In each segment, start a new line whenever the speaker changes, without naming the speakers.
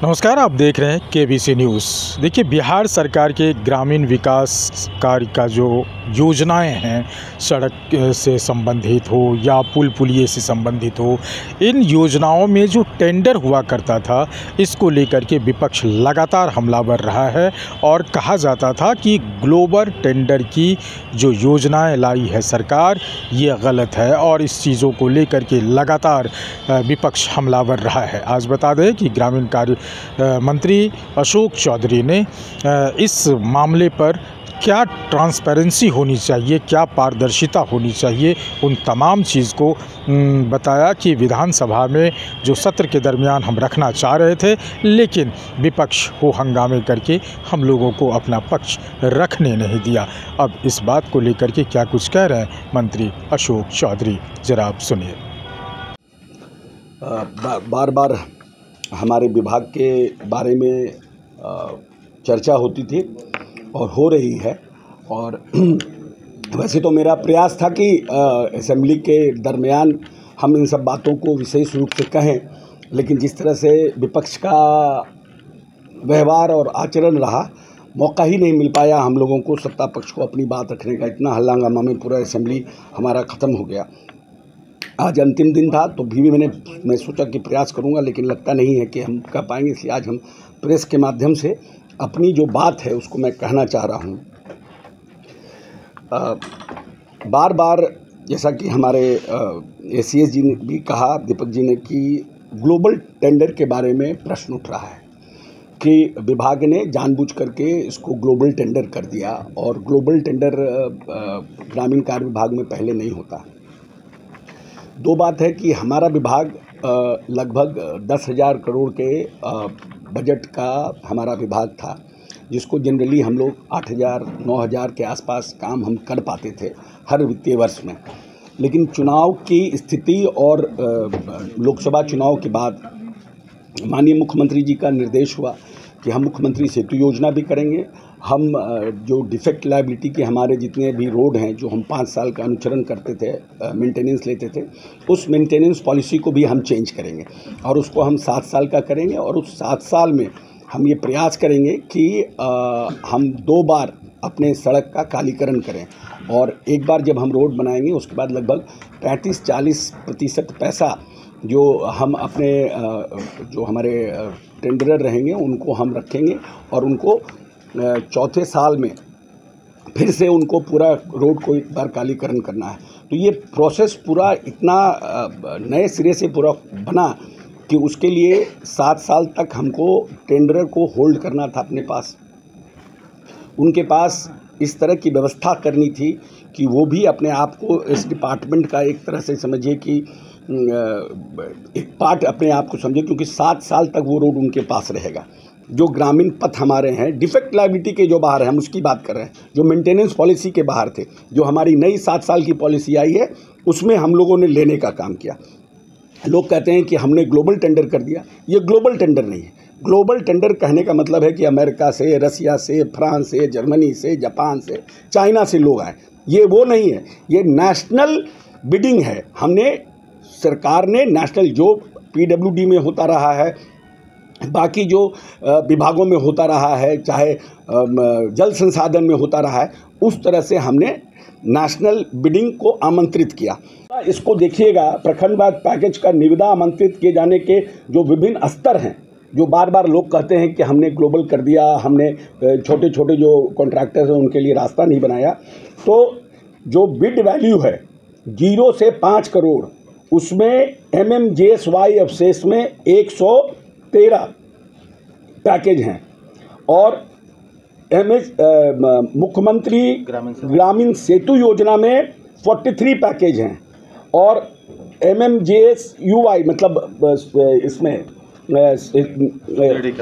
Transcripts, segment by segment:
नमस्कार, आप देख रहे हैं केबीसी न्यूज़। देखिए, बिहार सरकार के ग्रामीण विकास कार्य का जो योजनाएं हैं, सड़क से संबंधित हो या पुल पुलिये से संबंधित हो, इन योजनाओं में जो टेंडर हुआ करता था, इसको लेकर के विपक्ष लगातार हमलावर रहा है और कहा जाता था कि ग्लोबल टेंडर की जो योजनाएं लाई है सरकार, ये गलत है और इस चीज़ों को लेकर के लगातार विपक्ष हमलावर रहा है। आज बता दें कि ग्रामीण कार्य मंत्री अशोक चौधरी ने इस मामले पर क्या ट्रांसपेरेंसी होनी चाहिए, क्या पारदर्शिता होनी चाहिए, उन तमाम चीज़ को बताया कि विधानसभा में जो सत्र के दरमियान हम रखना चाह रहे थे, लेकिन विपक्ष हो हंगामे करके हम लोगों को अपना पक्ष रखने नहीं दिया। अब इस बात को लेकर के क्या कुछ कह रहे हैं मंत्री अशोक चौधरी, ज़रा आप सुनिए।
बार बार हमारे विभाग के बारे में चर्चा होती थी और हो रही है, और वैसे तो मेरा प्रयास था कि असेंबली के दरमियान हम इन सब बातों को विशेष रूप से कहें, लेकिन जिस तरह से विपक्ष का व्यवहार और आचरण रहा, मौका ही नहीं मिल पाया हम लोगों को सत्ता पक्ष को अपनी बात रखने का। इतना हल्ला हंगामा में पूरा असेंबली हमारा ख़त्म हो गया। आज अंतिम दिन था तो भी मैं सोचा कि प्रयास करूंगा, लेकिन लगता नहीं है कि हम कर पाएंगे, इसलिए आज हम प्रेस के माध्यम से अपनी जो बात है उसको मैं कहना चाह रहा हूं। बार बार जैसा कि हमारे ACS जी ने भी कहा, दीपक जी ने, कि ग्लोबल टेंडर के बारे में प्रश्न उठ रहा है कि विभाग ने जानबूझ करके इसको ग्लोबल टेंडर कर दिया, और ग्लोबल टेंडर ग्रामीण कार्य विभाग में पहले नहीं होता। दो बात है कि हमारा विभाग लगभग 10,000 करोड़ के बजट का हमारा विभाग था, जिसको जनरली हम लोग 8,000 9,000 के आसपास काम हम कर पाते थे हर वित्तीय वर्ष में। लेकिन चुनाव की स्थिति और लोकसभा चुनाव के बाद माननीय मुख्यमंत्री जी का निर्देश हुआ कि हम मुख्यमंत्री सेतु योजना भी करेंगे। हम जो डिफेक्ट लायबिलिटी के हमारे जितने भी रोड हैं, जो हम 5 साल का अनुचरण करते थे, मेंटेनेंस लेते थे, उस मेंटेनेंस पॉलिसी को भी हम चेंज करेंगे और उसको हम 7 साल का करेंगे। और उस 7 साल में हम ये प्रयास करेंगे कि हम 2 बार अपने सड़क का कालीकरण करें, और एक बार जब हम रोड बनाएंगे उसके बाद लगभग 35-40% पैसा जो हम अपने जो हमारे टेंडरर रहेंगे उनको हम रखेंगे, और उनको चौथे साल में फिर से उनको पूरा रोड को एक बार कालीकरण करना है। तो ये प्रोसेस पूरा इतना नए सिरे से पूरा बना कि उसके लिए 7 साल तक हमको टेंडरर को होल्ड करना था अपने पास। उनके पास इस तरह की व्यवस्था करनी थी कि वो भी अपने आप को इस डिपार्टमेंट का एक तरह से समझिए कि एक पार्ट अपने आप को समझे, क्योंकि 7 साल तक वो रोड उनके पास रहेगा। जो ग्रामीण पथ हमारे हैं, डिफेक्ट लायबिलिटी के जो बाहर हैं, हम उसकी बात कर रहे हैं, जो मेंटेनेंस पॉलिसी के बाहर थे, जो हमारी नई 7 साल की पॉलिसी आई है, उसमें हम लोगों ने लेने का काम किया। लोग कहते हैं कि हमने ग्लोबल टेंडर कर दिया। ये ग्लोबल टेंडर नहीं है। ग्लोबल टेंडर कहने का मतलब है कि अमेरिका से, रसिया से, फ्रांस से, जर्मनी से, जापान से, चाइना से लोग आए। ये वो नहीं है, ये नेशनल बिडिंग है। हमने, सरकार ने नेशनल, जो PWD में होता रहा है, बाकी जो विभागों में होता रहा है, चाहे जल संसाधन में होता रहा है, उस तरह से हमने नेशनल बिडिंग को आमंत्रित किया। इसको देखिएगा, प्रखंडवार पैकेज का निविदा आमंत्रित किए जाने के जो विभिन्न स्तर हैं, जो बार बार लोग कहते हैं कि हमने ग्लोबल कर दिया, हमने छोटे छोटे जो कॉन्ट्रैक्टर्स हैं उनके लिए रास्ता नहीं बनाया। तो जो बिड वैल्यू है 0 से 5 करोड़, उसमें MMJSY अवशेष में 113 पैकेज हैं, और मुख्यमंत्री ग्रामीण सेतु योजना में 43 पैकेज हैं, और MMJSUY मतलब इसमें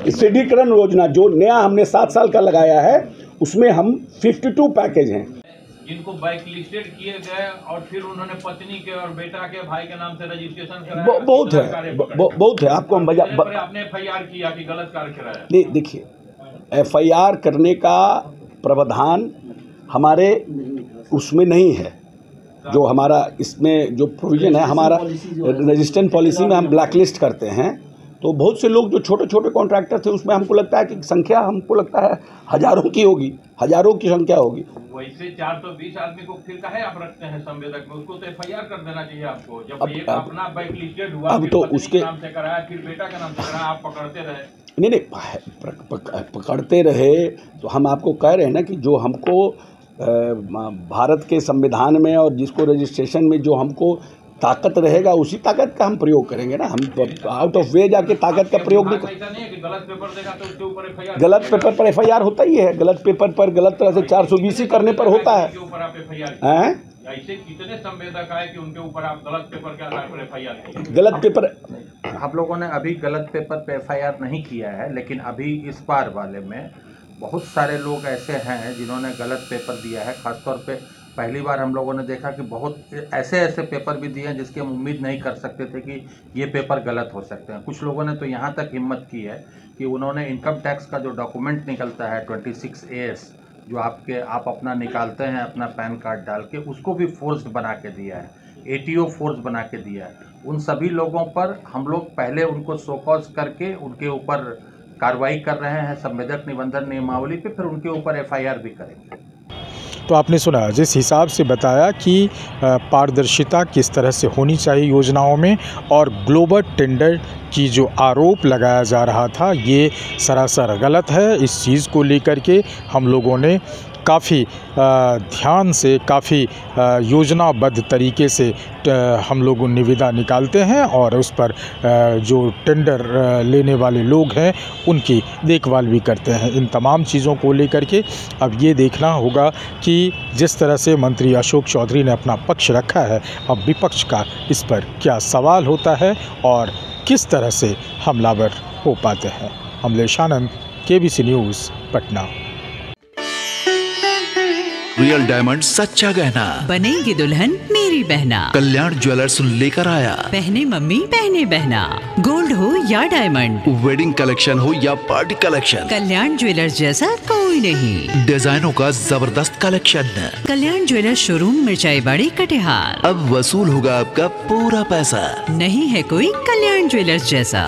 सुदृढ़ीकरण योजना जो नया हमने 7 साल का लगाया है, उसमें हम 52 पैकेज हैं।
जिनको बैक लिस्टेड किए गए और फिर उन्होंने पत्नी के और बेटा के, भाई के नाम से रजिस्ट्रेशन कराया,
बहुत है। आपको हम
आपने FIR किया कि गलत कार्य कराया।
नहीं, देखिए, FIR करने का प्रावधान हमारे उसमें नहीं है। जो हमारा इसमें जो प्रोविज़न है, हमारा रजिस्ट्रेशन पॉलिसी में हम ब्लैक लिस्ट करते हैं, तो बहुत से लोग जो छोटे छोटे कॉन्ट्रैक्टर थे उसमें हमको लगता है कि संख्या हमको लगता है हजारों की होगी, हजारों की संख्या होगी।
वैसे 420 आदमी को फिर काहे आप रखते हैं संवेदक में? उसको तो FIR कर देना चाहिए आपको। जब एक अपना ब्लैक लिस्टेड हुआ,
अब
फिर
तो
पत्नी
उसके
के नाम से कराया, फिर बेटा के नाम से कराया, आप पकड़ते रहे।
नहीं पकड़ते रहे तो हम आपको कह रहे हैं ना कि जो हमको भारत के संविधान में और जिसको रजिस्ट्रेशन में जो हमको ताकत रहेगा उसी ताकत का हम प्रयोग करेंगे ना। हम आउट ऑफ वे जाके ताकत का प्रयोग नहीं
ऐसा नहीं है कि गलत पेपर देगा तो उसके ऊपर FIR।
गलत पेपर पर FIR होता ही है, गलत पेपर पर गलत तरह से 420 करने पर होता है।
ऐसे कितने संवेदक आए कि उनके ऊपर आप गलत पेपर के आधार पर FIR किए?
गलत पेपर
हम लोगों ने अभी गलत पेपर पे FIR नहीं किया है, लेकिन अभी इस बार वाले में बहुत सारे लोग ऐसे हैं जिन्होंने गलत पेपर दिया है। खासतौर पे पहली बार हम लोगों ने देखा कि बहुत ऐसे पेपर भी दिए हैं जिसकी हम उम्मीद नहीं कर सकते थे कि ये पेपर गलत हो सकते हैं। कुछ लोगों ने तो यहाँ तक हिम्मत की है कि उन्होंने इनकम टैक्स का जो डॉक्यूमेंट निकलता है 26AS, जो आप अपना निकालते हैं अपना पैन कार्ड डाल के, उसको भी फोर्स्ड बना के दिया है, ATO फोर्स बना के दिया है। उन सभी लोगों पर हम लोग पहले उनको शोकॉज करके उनके ऊपर कार्रवाई कर रहे हैं संवेदक निबंधन नियमावली पे, फिर उनके ऊपर FIR भी करेंगे।
तो आपने सुना जिस हिसाब से बताया कि पारदर्शिता किस तरह से होनी चाहिए योजनाओं में, और ग्लोबल टेंडर की जो आरोप लगाया जा रहा था ये सरासर गलत है। इस चीज़ को लेकर के हम लोगों ने काफ़ी ध्यान से, काफ़ी योजनाबद्ध तरीके से हम लोग निविदा निकालते हैं और उस पर जो टेंडर लेने वाले लोग हैं उनकी देखभाल भी करते हैं। इन तमाम चीज़ों को लेकर के अब ये देखना होगा कि जिस तरह से मंत्री अशोक चौधरी ने अपना पक्ष रखा है, अब विपक्ष का इस पर क्या सवाल होता है और किस तरह से हमलावर हो पाते हैं। अमलेश आनंद, KBC news, Patna.
Real diamond सच्चा गहना,
बनेगी दुल्हन मेरी बहना।
कल्याण ज्वेलर्स लेकर आया।
पहने मम्मी पहने बहना, गोल्ड हो या डायमंड,
वेडिंग कलेक्शन हो या पार्टी कलेक्शन,
कल्याण ज्वेलर्स जैसा कोई नहीं।
डिजाइनों का जबरदस्त कलेक्शन।
कल्याण ज्वेलर्स शोरूम मिर्चाई बाड़ी कटिहार।
अब वसूल होगा आपका पूरा पैसा।
नहीं है कोई कल्याण ज्वेलर्स जैसा।